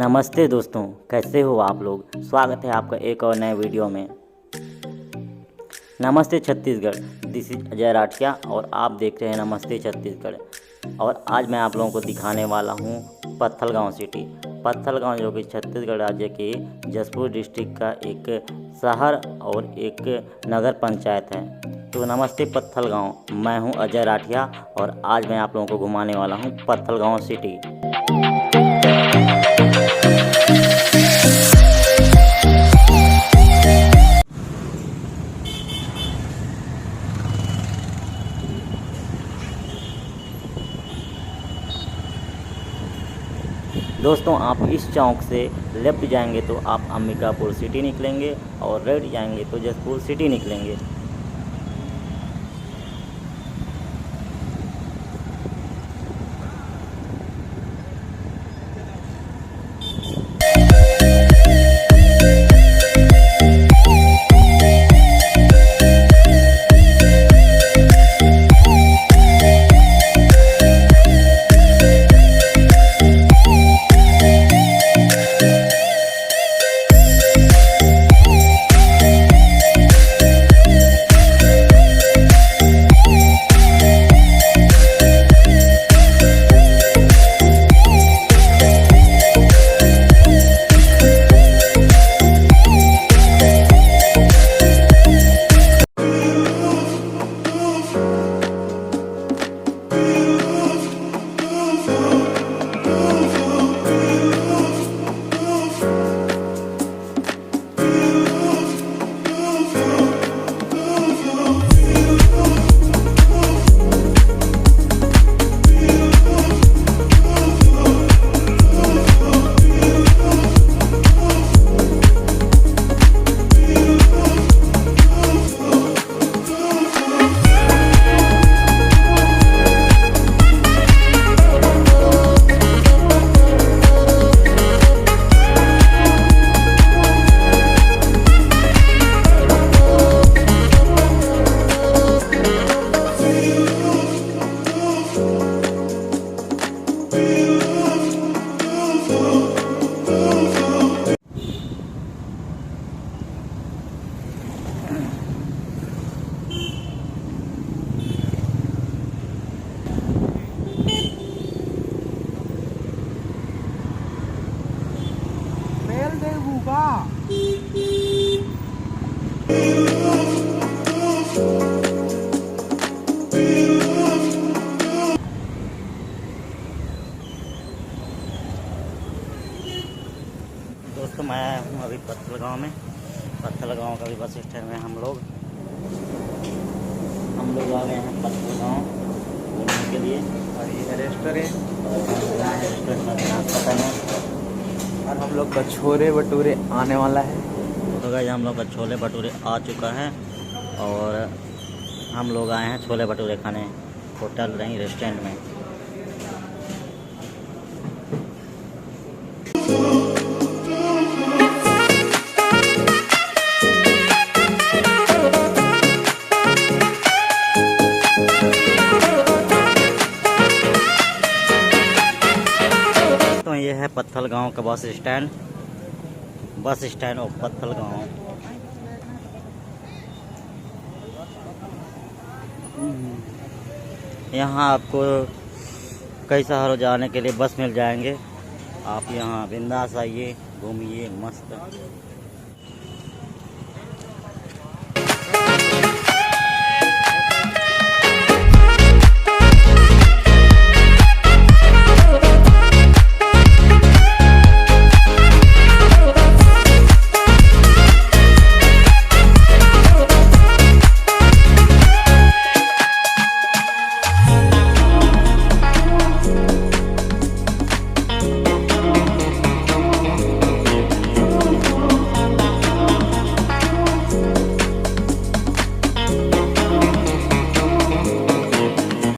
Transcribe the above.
नमस्ते दोस्तों, कैसे हो आप लोग। स्वागत है आपका एक और नए वीडियो में। नमस्ते छत्तीसगढ़, दिस इज अजय राठिया और आप देख रहे हैं नमस्ते छत्तीसगढ़। और आज मैं आप लोगों को दिखाने वाला हूं पत्थलगांव सिटी। पत्थलगांव जो कि छत्तीसगढ़ राज्य के जशपुर डिस्ट्रिक्ट का एक शहर और एक नगर पंचायत है। तो नमस्ते पत्थलगांव, मैं हूं अजय राठिया और आज मैं आप लोगों को घुमाने वाला हूं पत्थलगांव सिटी। दोस्तों, आप इस चौक से लेफ्ट जाएंगे तो आप अंबिकापुर सिटी निकलेंगे और राइट जाएंगे तो जशपुर सिटी निकलेंगे। दोस्तों, मैं हूँ अभी पत्थलगांव में। पत्थलगांव का भी बस स्टैंड में हम लोग आ गए हैं पत्थलगांव घूमने के लिए। और ये रेस्टोरेंट नाश्ता करने और हम लोग का छोले भटूरे आने वाला है। तो गाइस, हम लोग का छोले भटूरे आ चुका है और हम लोग आए हैं छोले भटूरे खाने होटल नहीं रेस्टोरेंट में। तो ये है पत्थलगांव का बस स्टैंड ऑफ पत्थलगांव। यहाँ आपको कई शहरों जाने के लिए बस मिल जाएंगे। आप यहाँ बिंदास आइए, घूमिए, मस्त।